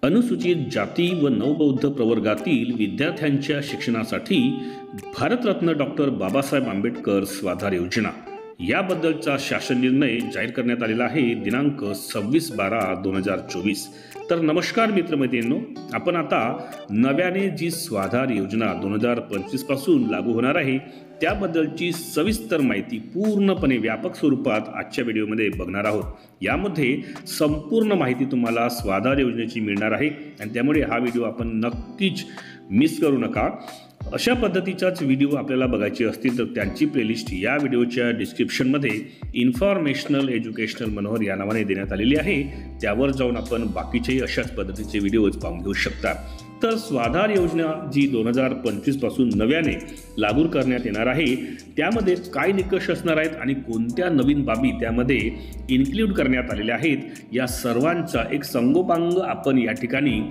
अनुसूचित जाती व नवबौद्ध प्रवर्गातील विद्यार्थ्यांच्या शिक्षणासाठी भारतरत्न डॉक्टर बाबासाहेब आंबेडकर स्वाधार योजना याबद्दलचा शासन निर्णय जाहीर करण्यात आलेला आहे दिनांक 26/12/2024। तर नमस्कार मित्रमैत्रिणींनो, आपण आता नव्याने जी स्वाधार योजना 2025 पासून लागू होणार आहे त्याबद्दलची सविस्तर माहिती पूर्णपणे व्यापक स्वरूपात आजच्या व्हिडिओमध्ये बघणार आहोत। यामध्ये संपूर्ण माहिती तुम्हाला स्वाधार योजनेची मिळणार आहे आणि त्यामुळे हा व्हिडिओ आपण नक्कीच मिस करू नका। अशा पद्धतीचाच व्हिडिओ आपल्याला बघायचे असतील तर त्यांची प्लेलिस्ट या व्हिडिओच्या डिस्क्रिप्शनमध्ये इन्फॉर्मेशनल एज्युकेशनल मनोहर या नावाने देण्यात आलेली आहे। त्यावर जाऊन आपण बाकीचेही अशाच पद्धतीचे व्हिडिओज पाहून घेऊ शकता। तर स्वाधार योजना जी 2025 पासून नव्याने लागू करण्यात येणार आहे त्यामध्ये काय निकष असणार आहेत आणि कोणत्या नवीन बाबी त्यामध्ये इन्क्लूड करण्यात आलेल्या आहेत या सर्वांचा एक संगोपांग आपण या ठिकाणी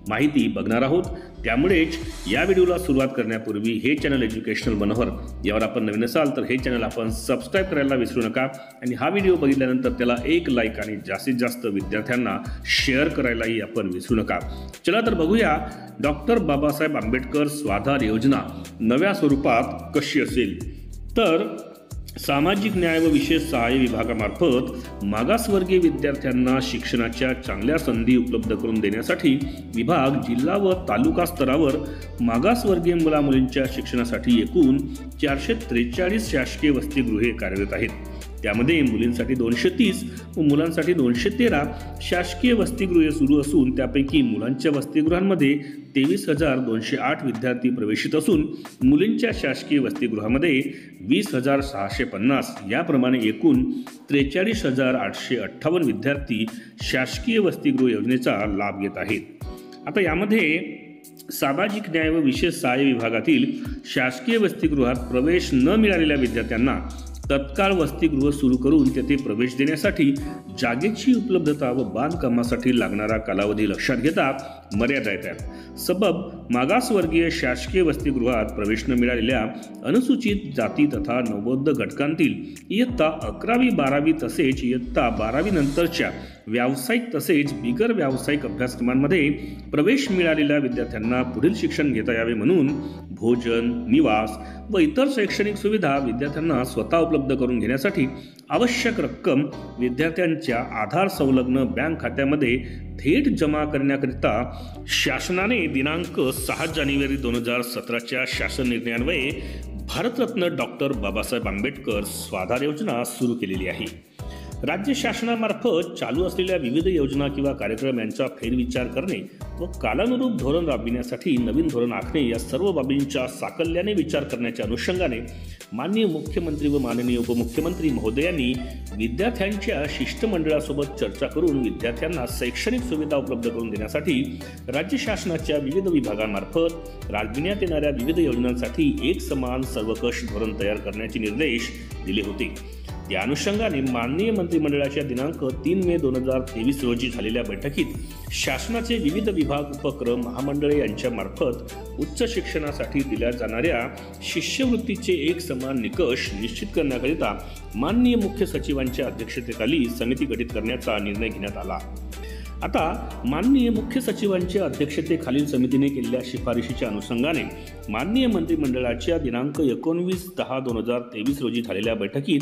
माहिती बघणार आहोत। त्यामुळेच या व्हिडिओला सुरुवात करण्यापूर्वी हे चॅनल एज्युकेशनल मनोहर यावर आपण नवीन असाल तर हे चॅनल आपण सबस्क्राईब करायला विसरू नका आणि हा व्हिडिओ बघितल्यानंतर त्याला एक लाईक आणि जास्तीत जास्त विद्यार्थ्यांना शेअर करायलाही आपण विसरू नका। चला तर बघूया डॉक्टर बाबासाहेब आंबेडकर स्वाधार योजना नव्या स्वरूपात कशी असेल। तर सामाजिक न्याय व विशेष सहाय्य विभागामार्फत मागासवर्गीय विद्यार्थ्यांना शिक्षणाच्या चांगल्या संधी उपलब्ध करून देण्यासाठी विभाग जिल्हा व तालुका स्तरावर मागासवर्गीय मुलामुलींच्या शिक्षणासाठी एकूण 443 शासकीय वसतिगृहे कार्यरत आहेत। त्यामध्ये मुलींसाठी 230 व मुलांसाठी 213 शासकीय वसतिगृहे सुरू असून त्यापैकी मुलांच्या वसतिगृहांमध्ये 23,208 विद्यार्थी प्रवेशित असून मुलींच्या शासकीय वसतिगृहामध्ये 20,650 याप्रमाणे एकूण 43,858 विद्यार्थी शासकीय वसतिगृह योजनेचा लाभ घेत आहेत। आता यामध्ये सामाजिक न्याय व विशेष सहाय्य विभागातील शासकीय वसतिगृहात प्रवेश न मिळालेल्या विद्यार्थ्यांना तत्काळ वसतिगृह सुरू करून तेथे प्रवेश देण्यासाठी जागेची उपलब्धता व बांधकामासाठी लागणारा कालावधी लक्षात घेता मर्यादा येतात। सबब मागासवर्गीय शासकीय वसतिगृहात प्रवेश न मिळालेल्या अनुसूचित जाती तथा नवबौद्ध घटकांतील इयत्ता 11वी-12वी तसेच इयत्ता 12वी नंतरच्या व्यावसायिक तसेच बिगर व्यावसायिक अभ्यासक्रमांमध्ये प्रवेश मिळालेल्या विद्यार्थ्यांना पुढील शिक्षण घेता यावे म्हणून भोजन, निवास व इतर शैक्षणिक सुविधा विद्यार्थ्यांना स्वतः उपलब्ध करून घेण्यासाठी आवश्यक रक्कम विद्यार्थ्यांच्या आधार संलग्न बँक खात्यामध्ये थेट जमा करण्याकरिता शासनाने दिनांक 6 जानेवारी 2017च्या शासन निर्णयान्वये भारतरत्न डॉक्टर बाबासाहेब आंबेडकर स्वाधार योजना सुरू केलेली आहे। राज्य शासनामार्फत चालू असलेल्या विविध योजना किंवा कार्यक्रम यांचा फेरविचार करणे व कालानुरूप धोरण राबविण्यासाठी नवीन धोरण आखणे या सर्व बाबींच्या साकल्याने विचार करण्याच्या अनुषंगाने माननीय मुख्यमंत्री व माननीय उपमुख्यमंत्री महोदयांनी विद्यार्थ्यांच्या शिष्टमंडळासोबत चर्चा करून विद्यार्थ्यांना शैक्षणिक सुविधा उपलब्ध करून देण्यासाठी राज्य शासनाच्या विविध विभागांमार्फत राबविण्यात येणाऱ्या विविध योजनांसाठी एक समान सर्वकष धोरण तयार करण्याचे निर्देश दिले होते। या अनुषंगाने माननीय मंत्रिमंडळाच्या दिनांक 3 मे 2023 रोजी झालेल्या बैठकीत शासनाचे विविध विभाग, उपक्रम, महामंडळे यांच्या मार्फत उच्च शिक्षणासाठी दिल्या जाणाऱ्या शिष्यवृत्तीचे एक समान निकष निश्चित करण्याकरिता माननीय मुख्य सचिवांच्या अध्यक्षतेखाली समिती गठीत करण्याचा निर्णय घेण्यात आला। आता माननीय मुख्य सचिवांच्या अध्यक्षतेखालील समितीने केलेल्या शिफारशीच्या अनुषंगाने माननीय मंत्रिमंडळाच्या दिनांक 19/10/2023 रोजी झालेल्या बैठकीत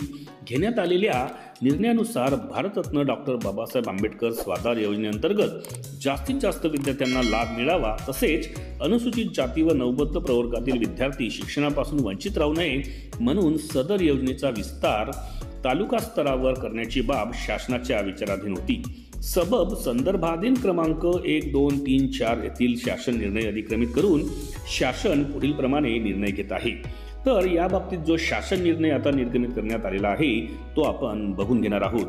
घेण्यात आलेल्या निर्णयानुसार भारतरत्न डॉक्टर बाबासाहेब आंबेडकर स्वाधार योजनेअंतर्गत जास्तीत जास्त विद्यार्थ्यांना लाभ मिळावा तसेच अनुसूचित जाती व नवबौद्ध प्रवर्गातील विद्यार्थी शिक्षणापासून वंचित राहू नये म्हणून सदर योजनेचा विस्तार तालुका स्तरावर करण्याची बाब शासनाच्या विचाराधीन होती। सबब संदर्भाधीन क्रमांक 1, 2, 3, 4 येथील शासन निर्णय अधिक्रमित करून शासन पुढील प्रमाणे निर्णय घेत आहे। तर या बाबतीत जो शासन निर्णय आता निर्गमित करण्यात आलेला आहे तो आपण बघून घेणार आहोत।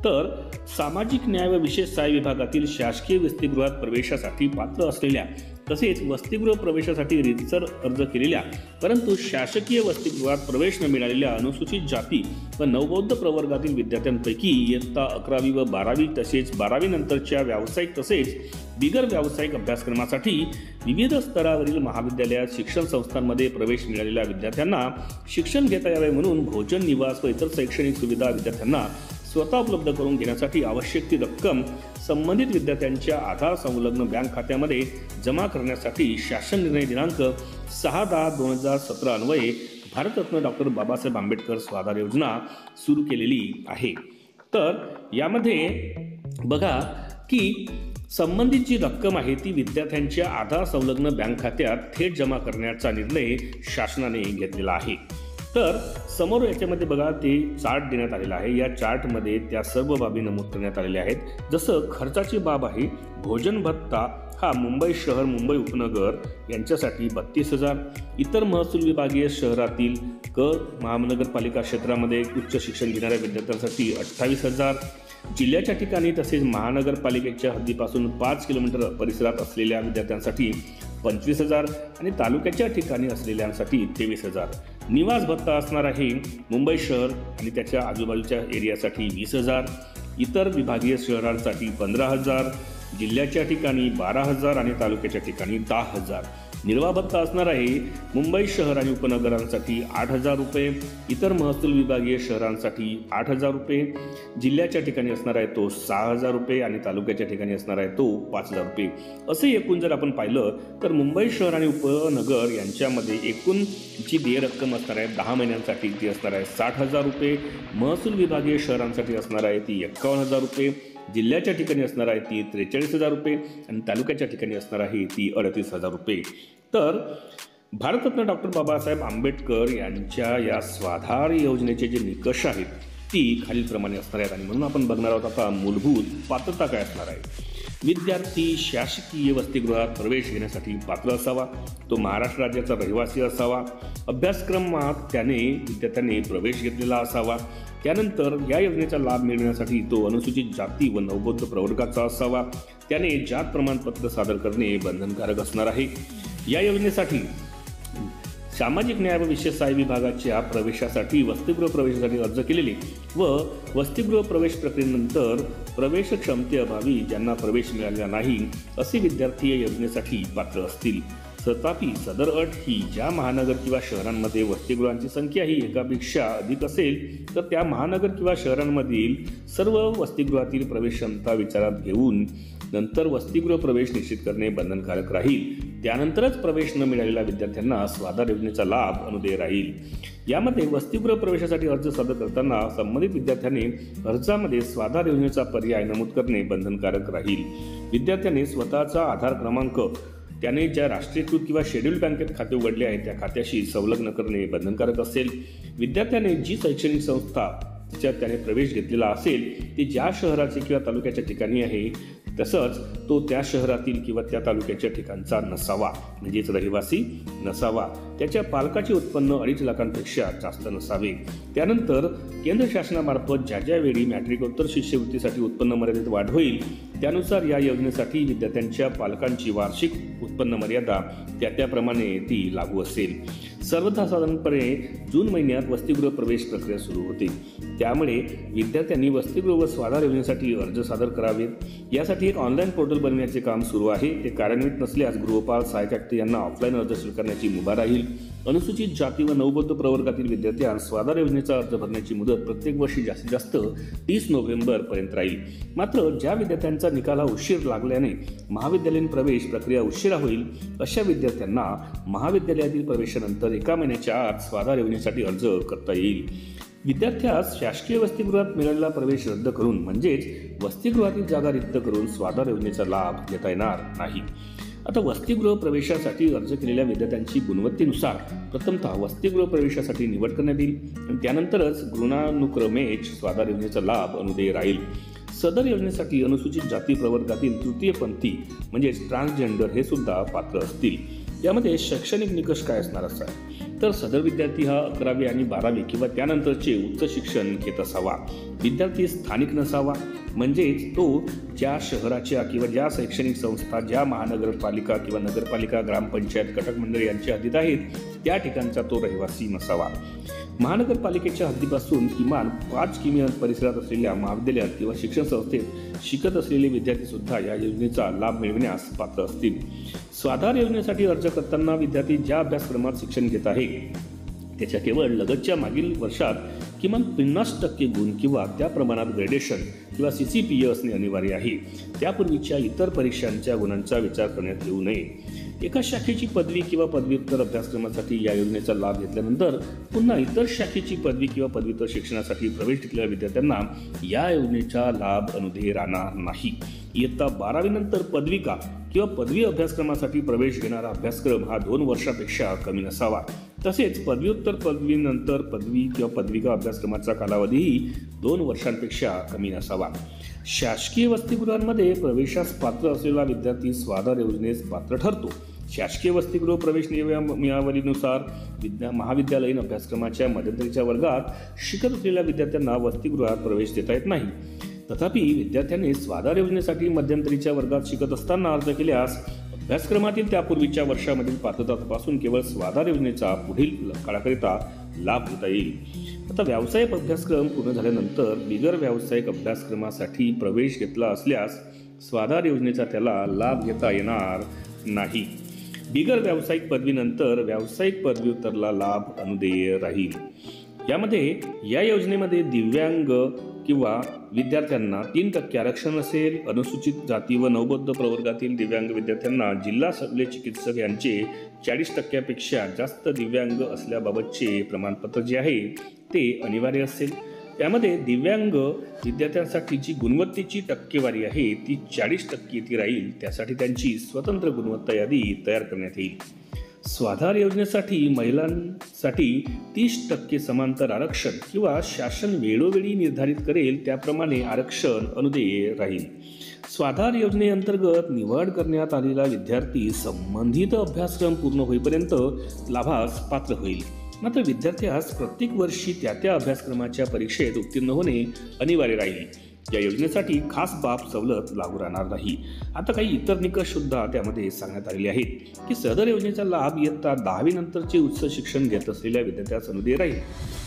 तर सामाजिक न्याय व विशेष सहाय्य विभागातील शासकीय वसतिगृहात प्रवेशासाठी पात्र असलेल्या तसेच वसतिगृह प्रवेशासाठी रीतसर अर्ज केलेल्या परंतु शासकीय वसतिगृहात प्रवेश न मिळालेल्या अनुसूचित जाती व नवबौद्ध प्रवर्गातील विद्यार्थ्यांपैकी इयत्ता 11वी व 12वी तसेच 12वी नंतरच्या व्यावसायिक तसेच बिगर व्यावसायिक अभ्यासक्रमासाठी विविध स्तरावरील महाविद्यालयात शिक्षण संस्थांमध्ये प्रवेश मिळालेल्या विद्यार्थ्यांना शिक्षण घेता यावे म्हणून भोजन, निवास व इतर शैक्षणिक सुविधा विद्यार्थ्यांना स्वतः उपलब्ध करून घेण्यासाठी आवश्यक ती रक्कम संबंधित विद्यार्थ्यांच्या आधार संलग्न बँक खात्यामध्ये जमा करण्यासाठी शासन निर्णय दिनांक 6/10/2017 अन्वये भारतरत्न डॉक्टर बाबासाहेब आंबेडकर स्वाधार योजना सुरू केलेली आहे। तर यामध्ये बघा की संबंधित जी रक्कम आहे ती विद्यार्थ्यांच्या आधार संलग्न बँक खात्यात थेट जमा करण्याचा निर्णय शासनाने घेतलेला आहे। तर समोर याच्यामध्ये बघा ते चार्ट देण्यात आलेला आहे। या चार्टमध्ये त्या सर्व बाबी नमूद करण्यात आलेल्या आहेत। जसं खर्चाची बाब आहे, भोजन भत्ता हा मुंबई शहर मुंबई उपनगर यांच्यासाठी 32,000, इतर महसूल विभागीय शहरातील महानगरपालिका क्षेत्रामध्ये उच्च शिक्षण घेणाऱ्या विद्यार्थ्यांसाठी 28,000, जिल्ह्याच्या ठिकाणी तसेच महानगरपालिकेच्या हद्दीपासून 5 किलोमीटर परिसरात असलेल्या विद्यार्थ्यांसाठी 25,000 आणि तालुक्याच्या ठिकाणी असलेल्यांसाठी 23,000। निवास भत्ता असणार आहे मुंबई शहर आणि त्याच्या आजूबाजूच्या एरियासाठी 20,000, इतर विभागीय शहरांसाठी 15,000, जिल्ह्याच्या ठिकाणी 12,000 आणि तालुक्याच्या ठिकाणी 10,000। निर्वाह भत्ता असणार आहे मुंबई शहर आणि उपनगरांसाठी 8,000 रुपये, इतर महसूल विभागीय शहरांसाठी 8,000 रुपये, जिल्ह्याच्या ठिकाणी असणार आहे तो 6,000 रुपये आणि तालुक्याच्या ठिकाणी असणार आहे तो 5,000 रुपये। असे एकूण जर आपण पाहिलं तर मुंबई शहर आणि उपनगर यांच्यामध्ये एकूण जी देय रक्कम असणार आहे 10 महिन्यांसाठी ती असणार आहे 60,000 रुपये, महसूल विभागीय शहरांसाठी असणार आहे ती 51,000 रुपये, जिल्ह्याच्या ठिकाणी असणार आहे ती 43,000 रुपये आणि तालुक्याच्या ठिकाणी असणार आहे ती 38,000 रुपये। तर भारतरत्न डॉक्टर बाबासाहेब आंबेडकर यांच्या या स्वाधार योजनेचे जे निकष आहेत ती खालीलप्रमाणे असणार आहेत आणि म्हणून आपण बघणार आहोत आता मूलभूत पात्रता काय असणार आहे। विद्यार्थी शासकीय वसतिगृहात प्रवेश घेण्यासाठी पात्र असावा, तो महाराष्ट्र राज्याचा रहिवासी असावा, अभ्यासक्रमात विद्यार्थ्याने प्रवेश घेतलेला असावा, त्यानंतर या योजनेचा लाभ मिळवण्यासाठी तो अनुसूचित जाती व नवबौद्ध प्रवर्गाचा असावा, त्याने जात प्रमाणपत्र सादर करणे बंधनकारक असणार आहे। या योजनेसाठी सामाजिक न्याय व विशेष सहाय्य विभागाच्या प्रवेशासाठी वसतिगृह प्रवेशासाठी अर्ज केलेले व वसतिगृह प्रवेश प्रक्रियेनंतर प्रवेश क्षमतेअभावी ज्यांना प्रवेश मिळालेला नाही असे विद्यार्थी या योजनेसाठी पात्र असतील। तथापि सदर अट ही ज्या महानगर किंवा शहरांमध्ये वसतिगृहांची संख्या ही एकापेक्षा अधिक असेल तर त्या महानगर किंवा शहरांमधील सर्व वसतिगृहातील प्रवेश क्षमता विचारात घेऊन नंतर वसतिगृह प्रवेश निश्चित करणे बंधनकारक राहील। त्यानंतरच प्रवेश न मिळालेल्या विद्यार्थ्यांना स्वाधार योजनेचा लाभ अनुदेय राहील। यामध्ये वसतिगृह प्रवेशासाठी अर्ज सादर करताना संबंधित विद्यार्थ्याने अर्जामध्ये स्वाधार योजनेचा पर्याय नमूद करणे बंधनकारक राहील। विद्यार्थ्याने स्वतःचा आधार क्रमांक त्याने ज्या राष्ट्रीयकृत किंवा शेड्यूल्ड बँकेत खाते उघडले आहे त्या खात्याशी संलग्न करणे बंधनकारक असेल। विद्यार्थ्याने जी शैक्षणिक संस्था ज्यात त्याने प्रवेश घेतलेला असेल ते ज्या शहराचे किंवा तालुक्याच्या ठिकाणी आहे तसंच तो त्या शहरातील किंवा त्या तालुक्याच्या ठिकाणचा नसावा, म्हणजेच रहिवासी नसावा, त्याच्या पालकाचे उत्पन्न 2.5 लाखांपेक्षा जास्त नसावे। त्यानंतर केंद्र शासनामार्फत ज्या वेळी मॅट्रिकोत्तर शिष्यवृत्तीसाठी उत्पन्न मर्यादेत वाढ होईल त्यानुसार या योजनेसाठी विद्यार्थ्यांच्या पालकांची वार्षिक उत्पन्न मर्यादा त्याप्रमाणे ती लागू असेल। सर्वसाधारणपणे जून महिन्यात वसतिगृह प्रवेश प्रक्रिया सुरू होते, त्यामुळे विद्यार्थ्यांनी वसतिगृह व स्वाधार योजनेसाठी अर्ज सादर करावेत। यासाठी एक ऑनलाईन पोर्टल बनवण्याचे काम सुरू आहे। ते कार्यान्वित नसल्यास गृहपाल सहाय्यक आयुक्त यांना ऑफलाईन अर्ज स्वीकारण्याची मुभा राहील। अनुसूचित जाती व नवबौद्ध प्रवर्गातील विद्यार्थ्यांना स्वाधार योजनेचा अर्ज भरण्याची मुदत प्रत्येक वर्षी जास्तीत जास्त 30 नोव्हेंबर पर्यंत राहील। मात्र ज्या विद्यार्थ्यांचा निकाल उशीर लागल्याने महाविद्यालयीन प्रवेश प्रक्रिया उशिरा होईल अशा विद्यार्थ्यांना महाविद्यालयातील प्रवेशानंतर 1 महिन्याच्या आत स्वाधार योजनेसाठी अर्ज करता येईल। विद्यार्थ्यास शासकीय वसतिगृहात मिळालेला प्रवेश रद्द करून म्हणजेच वसतिगृहातील जागा रिक्त करून स्वाधार योजनेचा लाभ घेता येणार नाही। आता वसतिगृह प्रवेशासाठी अर्ज केलेल्या विद्यार्थ्यांची गुणवत्तेनुसार प्रथमतः वसतिगृह प्रवेशासाठी निवड करण्यात येईल आणि त्यानंतरच गुणानुक्रमेच स्वाधार योजनेचा लाभ अनुदेय राहील। सदर योजनेसाठी अनुसूचित जाती प्रवर्गातील तृतीयपंथी म्हणजेच ट्रान्सजेंडर हे सुद्धा पात्र असतील। यामध्ये शैक्षणिक निकष काय असणार असा तर सदर विद्यार्थी हा 11वी आणि 12वी किंवा त्यानंतरचे उच्च शिक्षण घेत असावा। विद्यार्थी स्थानिक नसावा, म्हणजेच तो ज्या शहराच्या किंवा ज्या शैक्षणिक संस्था ज्या महानगरपालिका किंवा नगरपालिका ग्रामपंचायत कटक मंडळ यांच्या हद्दीत आहेत त्या ठिकाणचा तो रहिवासी नसावा। महानगरपालिकेच्या हद्दीपासून किमान 5 किमी परिसरात असलेल्या महाविद्यालयात किंवा शिक्षण संस्थेत शिकत असलेले विद्यार्थी सुद्धा या योजनेचा लाभ मिळविण्यास पात्र असतील। स्वाधार योजनेसाठी अर्ज करताना विद्यार्थी ज्या अभ्यासक्रमात शिक्षण घेत आहे त्याच्या केवळ लगतच्या मागील वर्षात किमान 50% गुण किंवा त्या प्रमाणात ग्रेडेशन किंवा CCPA असणे अनिवार्य आहे. त्यापूर्वीच्या इतर परीक्षांच्या गुणांचा विचार करण्यात येऊ नये. एका शाखेची पदवी किंवा पदव्युत्तर अभ्यासक्रमासाठी या योजनेचा लाभ घेतल्यानंतर पुन्हा इतर शाखेची पदवी किंवा पदव्युत्तर शिक्षणासाठी प्रवेश घेतलेल्या विद्यार्थ्यांना या योजनेचा लाभ अनुदेय राहणार नाही. इयत्ता 12वी नंतर पदविका किंवा पदवी अभ्यासक्रमासाठी प्रवेश घेणारा अभ्यासक्रम हा 2 वर्षापेक्षा कमी नसावा. तसेच पदव्युत्तर पदवीनंतर पदवी किंवा पदविका अभ्यासक्रमाचा कालावधीही 2 वर्षांपेक्षा कमी नसावा. शासकीय वसतिगृहांमध्ये प्रवेशास पात्र असलेला विद्यार्थी स्वाधार योजनेस पात्र ठरतो. शासकीय वसतिगृह प्रवेश नियमावलीनुसार महाविद्यालयीन अभ्यासक्रमाच्या मध्यंतरीच्या वर्गात शिकत असलेल्या विद्यार्थ्यांना वसतिगृहात प्रवेश देता येत नाही. तथापि विद्यार्थ्यांनी स्वाधार योजनेसाठी मध्यंतरीच्या वर्गात शिकत असताना अर्ज केल्यास अभ्यासक्रमातील त्यापूर्वीच्या वर्षामधील पात्रता तपासून केवळ स्वाधार योजनेचा पुढील काळाकरिता लाभ घेता येईल. आता व्यावसायिक अभ्यासक्रम पूर्ण झाल्यानंतर बिगर व्यावसायिक अभ्यासक्रमासाठी प्रवेश घेतला असल्यास स्वाधार योजनेचा त्याला लाभ घेता येणार नाही. बिगर व्यावसायिक पदवीनंतर व्यावसायिक पदव्युत्तरला लाभ अनुदेय राहील. या योजनेमध्ये दिव्यांग किंवा विद्यार्थ्यांना 3% आरक्षण असेल. अनुसूचित जाती व नवबौद्ध प्रवर्गातील दिव्यांग विद्यार्थ्यांना जिल्हा शल्य चिकित्सक यांचे 40%पेक्षा जास्त दिव्यांग असल्याबाबतचे प्रमाणपत्र जे आहे ते अनिवार्य असेल. त्यामध्ये दिव्यांग विद्यार्थ्यांसाठी जी गुणवत्तेची टक्केवारी आहे ती 40% ती राहील. त्यासाठी त्यांची स्वतंत्र गुणवत्ता यादी तयार करण्यात येईल. स्वाधार योजनेसाठी महिलांसाठी 30% समांतर आरक्षण किंवा शासन वेळोवेळी निर्धारित करेल त्याप्रमाणे आरक्षण अनुदेय राहील. स्वाधार योजनेअंतर्गत निवड करण्यात आलेला विद्यार्थी संबंधित अभ्यासक्रम पूर्ण होईपर्यंत लाभास पात्र होईल. मात्र विद्यार्थ्यास प्रत्येक वर्षी त्या अभ्यासक्रमाच्या परीक्षेत उत्तीर्ण होणे अनिवार्य राहील. या योजनेसाठी खास बाब सवलत लागू राहणार नाही. आता काही इतर निकष सुद्धा त्यामध्ये सांगण्यात आलेले आहेत की सदर योजनेचा लाभ इयत्ता 10वी नंतरचे उच्च शिक्षण घेत असलेल्या विद्यार्थ्यास अनुदेय राहील.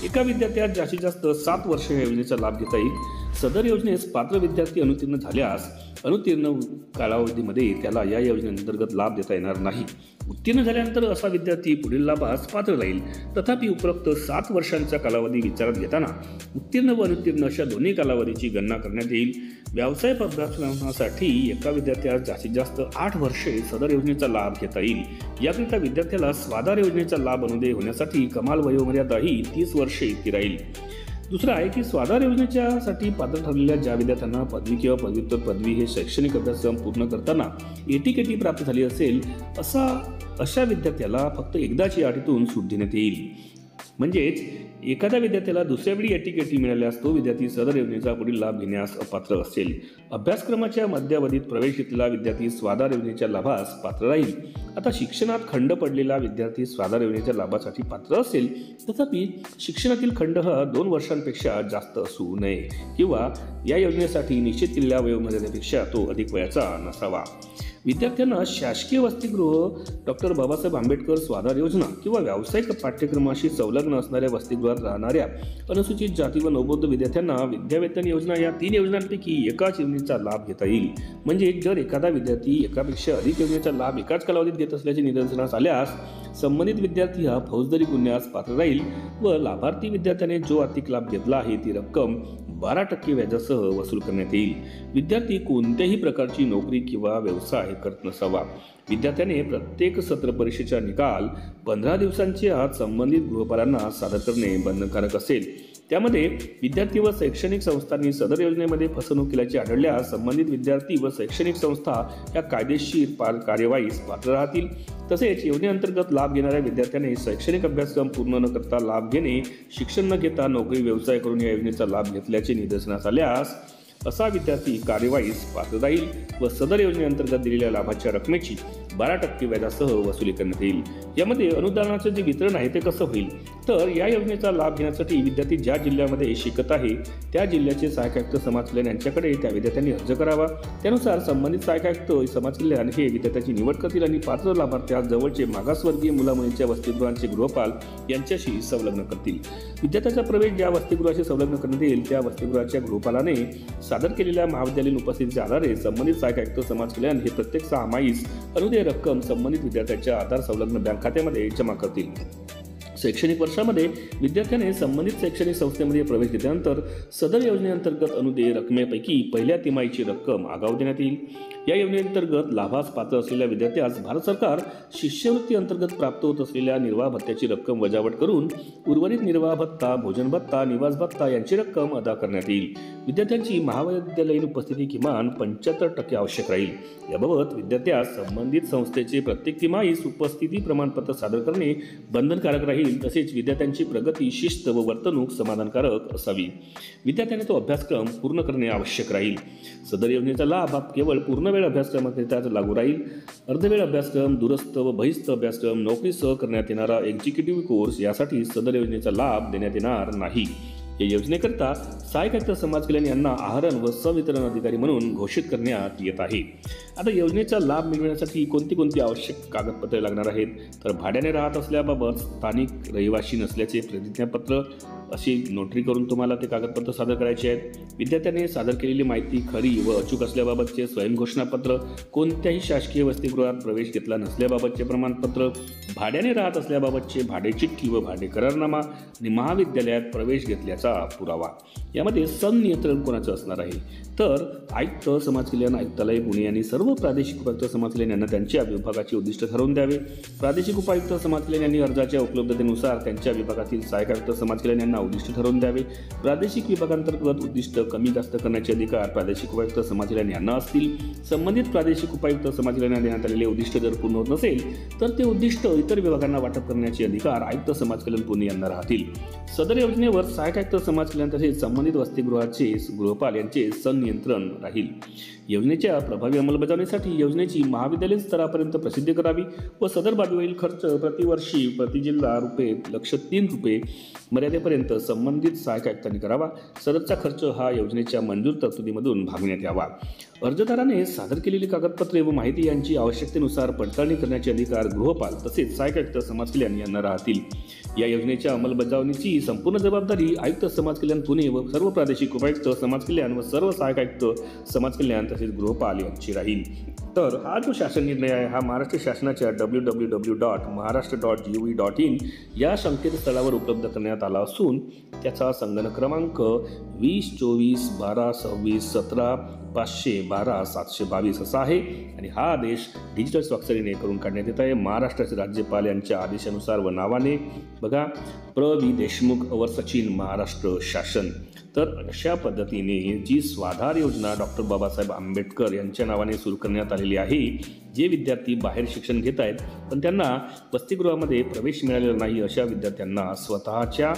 एका विद्यार्थ्यास जास्तीत जास्त 7 वर्ष या योजनेचा लाभ घेता येईल. सदर योजनेस पात्र विद्यार्थी अनुत्तीर्ण झाल्यास अनुत्तीर्ण कालावधीमध्ये त्याला या योजनेअंतर्गत लाभ देता येणार नाही. उत्तीर्ण झाल्यानंतर असा विद्यार्थी पुढील लाभास पात्र राहील. तथापि उपरोक्त 7 वर्षांचा कालावधी विचारात घेताना उत्तीर्ण व अनुत्तीर्ण अशा दोन्ही कालावधीची गणना करण्यात येईल. व्यावसायिक अभ्यासक्रमासाठी एका विद्यार्थ्यास जास्तीत जास्त 8 वर्षे सदर योजनेचा लाभ घेता येईल. याकरिता विद्यार्थ्याला स्वाधार योजनेचा लाभ अनुदेय होण्यासाठी कमाल वयोमर्यादा ही 30 वर्षे इतकी राहील. दुसरं आहे की स्वाधार योजनेच्यासाठी पात्र ठरलेल्या ज्या विद्यार्थ्यांना पदवी किंवा पदव्युत्तर पदवी हे शैक्षणिक अभ्यासक्रम पूर्ण करताना ATKT प्राप्त झाली असेल अशा विद्यार्थ्याला फक्त एकदाची अटीतून सूट देण्यात येईल. म्हणजेच एखाद्या विद्यार्थ्याला दुसऱ्या वेळी ATKT मिळाल्यास तो विद्यार्थी सदर योजनेचा पुढील लाभ घेण्यास अपात्र असेल. अभ्यासक्रमाच्या मध्यावधीत प्रवेश घेतलेला विद्यार्थी स्वाधार योजनेच्या लाभास पात्र राहील. आता शिक्षणात खंड पडलेला विद्यार्थी स्वाधार योजनेच्या लाभासाठी पात्र असेल. तथापि शिक्षणातील खंड हा 2 वर्षांपेक्षा जास्त असू नये किंवा या योजनेसाठी निश्चित केलेल्या वयोमर्यादेपेक्षा तो अधिक वयाचा नसावा. विद्यार्थ्यांना शासकीय वसतिगृह डॉक्टर बाबासाहेब आंबेडकर स्वाधार योजना किंवा व्यावसायिक पाठ्यक्रमाशी संलग्न असणाऱ्या वसतिगृहात राहणाऱ्या अनुसूचित जाती व नवबौद्ध विद्यार्थ्यांना विद्यावेतन योजना या 3 योजनांपैकी एकाच योजनेचा लाभ घेता येईल. म्हणजे जर एखादा विद्यार्थी एकापेक्षा अधिक योजनेचा लाभ एकाच कालावधीत घेत असल्याचे निदर्शनास आल्यास संबंधित विद्यार्थी हा फौजदारी गुन्ह्यास पात्र राहील व लाभार्थी विद्यार्थ्याने जो आर्थिक लाभ घेतला आहे ती रक्कम 12% व्याजासह वसूल करण्यात येईल. विद्यार्थी कोणत्याही प्रकारची नोकरी किंवा व्यवसाय करत नसावा. विद्यार्थ्याने प्रत्येक सत्र परीक्षेचा निकाल 15 दिवसांच्या आत संबंधित गृहपालांना सादर करणे बंधनकारक असेल. त्यामध्ये विद्यार्थी व शैक्षणिक संस्थांनी सदर योजनेमध्ये फसवणूक केल्याचे आढळल्यास संबंधित विद्यार्थी व शैक्षणिक संस्था या कायदेशीर कार्यवाहीस पात्र राहतील. तसेच योजनेअंतर्गत लाभ घेणाऱ्या विद्यार्थ्याने शैक्षणिक अभ्यासक्रम पूर्ण न करता लाभ घेणे, शिक्षण न घेता नोकरी व्यवसाय करून या योजनेचा लाभ घेतल्याचे निदर्शनास आल्यास असा विद्यार्थी कार्यवाहीस पात्र राहील व सदर योजनेअंतर्गत दिलेल्या लाभाच्या रकमेची 12% व्याजासह वसुली करण्यात येईल. यामध्ये अनुदानाचे जे वितरण आहे ते कसं होईल तर या योजनेचा लाभ घेण्यासाठी विद्यार्थी ज्या जिल्ह्यामध्ये शिकत आहे त्या जिल्ह्याचे सहाय्यक आयुक्त समाज कल्याण यांच्याकडे त्या विद्यार्थ्यांनी अर्ज करावा. त्यानुसार संबंधित सहाय्यक आयुक्त समाज कल्याण हे विद्यार्थ्याची निवड करतील आणि पात्र लाभार्थ्यास जवळचे मागासवर्गीय मुलामुलींच्या वसतिगृहांचे गृहपाल यांच्याशी संलग्न करतील. विद्यार्थ्याचा प्रवेश ज्या वसतिगृहाशी संलग्न करण्यात येईल त्या वसतिगृहाच्या गृहपालाने सादर केलेल्या महाविद्यालयीन उपस्थितीच्या आधारे संबंधित सहाय्यक आयुक्त समाज कल्याण हे प्रत्येक 6 माहीस अनुदेय रक्कम संबंधित विद्यार्थ्याच्या आधार संलग्न बँक खात्यामध्ये जमा करतील. शैक्षणिक वर्षामध्ये विद्यार्थ्याने संबंधित शैक्षणिक संस्थेमध्ये प्रवेश घेतल्यानंतर सदर योजनेअंतर्गत अनुदेय रकमेपैकी पहिल्या तिमाहीची रक्कम आगाऊ देण्यात येईल। या योजनेअंतर्गत लाभास पात्र असलेल्या विद्यार्थ्यास भारत सरकार शिष्यवृत्ती अंतर्गत प्राप्त होत असलेल्या निर्वाह भत्त्याची रक्कम वजावट करून उर्वरित निर्वाह भत्ता, भोजन भत्ता, निवास भत्ता यांची रक्कम अदा करण्यात येईल। विद्यार्थ्यांची महाविद्यालयीन उपस्थिती किमान 75% आवश्यक राहील। याबाबत विद्यार्थ्यास संबंधित संस्थेचे प्रत्येक तिमाहीस उपस्थिती प्रमाणपत्र सादर करणे बंधनकारक राहील। तसेच विद्यार्थ्यांची प्रगती, शिस्त व वर्तणूक समाधानकारक असावी। विद्यार्थ्याने तो अभ्यासक्रम पूर्ण करणे आवश्यक राहील। सदर योजनेचा लाभ केवळ पूर्णवेळ अभ्यासक्रमाकरिताच लागू राहील। अर्धवेळ अभ्यासक्रम, दूरस्थ व बहिस्थ अभ्यासक्रम, नोकरीसह करण्यात येणारा एक्झिक्युटिव्ह कोर्स यासाठी सदर योजनेचा लाभ देण्यात येणार नाही। या योजनेकरिता सहाय्यक आयुक्त समाज कल्याण यांना आहरण व संवितरण अधिकारी म्हणून घोषित करण्यात येत आहे। आता योजनेचा लाभ मिळवण्यासाठी कोणती आवश्यक कागदपत्रे लागणार आहेत, तर भाड्याने राहत असल्याबाबत स्थानिक रहिवासी नसल्याचे प्रतिज्ञापत्र अशी नोटरी करून तुम्हाला ते कागदपत्र सादर करायचे आहेत। विद्यार्थ्याने सादर केलेली माहिती खरी व अचूक असल्याबाबतचे स्वयंघोषणापत्र, कोणत्याही शासकीय वसतिगृहात प्रवेश घेतला नसल्याबाबतचे प्रमाणपत्र, भाड्याने राहत असल्याबाबतचे भाडे चिठ्ठी व भाडे करारनामा आणि महाविद्यालयात प्रवेश घेतल्याचा पुरावा। यामध्ये संनियंत्रण कोणाचं असणार आहे, तर आयुक्त समाज कल्याण आयुक्तालय पुणे यांनी सर्व प्रादेशिक उपायुक्त समाज कल्याण यांना त्यांच्या विभागाचे उद्दिष्ट ठरवून द्यावे। प्रादेशिक उपायुक्त समाज कल्याण यांनी अर्जाच्या उपलब्धतेनुसार त्यांच्या विभागातील सहाय्यक आयुक्त समाज कल्याण यांना उद्दिष्ट ठरवून द्यावे। प्रादेशिक विभागांतर्गत उद्दिष्ट कमी जास्त करण्याचे अधिकार प्रादेशिक उपायुक्त समाज कल्याण यांना असतील। संबंधित प्रादेशिक उपायुक्त समाज कल्याण यांना देण्यात आलेले उद्दिष्ट जर पूर्ण होत नसेल तर ते उद्दिष्ट इतर विभागांना वाटप करण्याचे अधिकार आयुक्त समाज कल्याण पुणे यांना राहतील। सदर योजनेवर सहाय्यक आयुक्त समाज कल्याण तसेच संबंधित वसतिगृहाचे गृहपाल यांचे संनियंत्रण राहील। योजनेच्या प्रभावी अंमलबजावणीसाठी योजनेची महाविद्यालयीन स्तरापर्यंत प्रसिद्धी करावी व सदर बाबीवरील खर्च प्रतिवर्षी प्रति जिल्हा ₹1,03 मर्यादेपर्यंत संबंधित सहाय्यक आयुक्तांनी करावा। सदरचा खर्च हा योजनेच्या मंजूर तरतुदीमधून भागविण्यात यावा। अर्जदाराने सादर केलेली कागदपत्रे व माहिती यांची आवश्यकतेनुसार पडताळणी करण्याचे अधिकार गृहपाल तसेच सहाय्यक आयुक्त समाज कल्याण यांना राहतील। या योजनेच्या अंमलबजावणीची संपूर्ण जबाबदारी आयुक्त समाज कल्याण पुणे व सर्व प्रादेशिक उपायुक्त समाज कल्याण व सर्व सहाय्यक आयुक्त समाज कल्याण तसेच गृहपाल यांची राहील। तर हा जो शासन निर्णय आहे हा महाराष्ट्र शासनाच्या www.maharashtra.gov.in या संकेतस्थळावर उपलब्ध करण्यात आला असून त्याचा संगणक क्रमांक 202412175512 असा आहे आणि हा आदेश डिजिटल स्वाक्षरीने करून काढण्यात येत आहे। महाराष्ट्राचे राज्यपाल यांच्या आदेशानुसार व नावाने बघा प्र.वी. देशमुख अवर सचिन महाराष्ट्र शासन। तर अशा पद्धतीने जी स्वाधार योजना डॉक्टर बाबासाहेब आंबेडकर यांच्या नावाने सुरू करण्यात आलेली आहे। जे विद्यार्थी बाहेर शिक्षण घेत आहेत पण त्यांना वसतिगृहामध्ये प्रवेश मिळालेला नाही अशा विद्यार्थ्यांना स्वतःच्या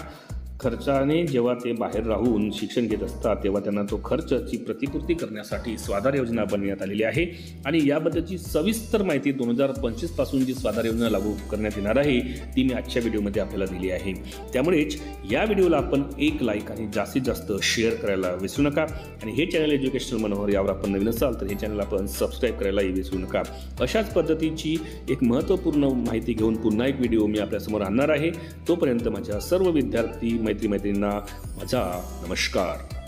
खर्चाने जेव्हा ते बाहेर राहून शिक्षण घेत असतात तेव्हा त्यांना तो खर्चाची प्रतिपूर्ती करण्यासाठी स्वाधार योजना बनवण्यात आलेली आहे आणि याबद्दलची सविस्तर माहिती 2025 पासून जी स्वाधार योजना लागू करण्यात येणार आहे ती मी आजच्या व्हिडिओमध्ये आपल्याला दिली आहे। त्यामुळेच या व्हिडिओला आपण एक लाईक आणि जास्तीत जास्त शेअर करायला विसरू नका आणि हे चॅनल एज्युकेशनल मनोहर यावर आपण नवीन असाल तर हे चॅनल आपण सबस्क्राईब करायलाही विसरू नका। अशाच पद्धतीची एक महत्त्वपूर्ण माहिती घेऊन पुन्हा एक व्हिडिओ मी आपल्यासमोर आणणार आहे। तोपर्यंत माझ्या सर्व विद्यार्थी मैत्रिणींना माझा नमस्कार।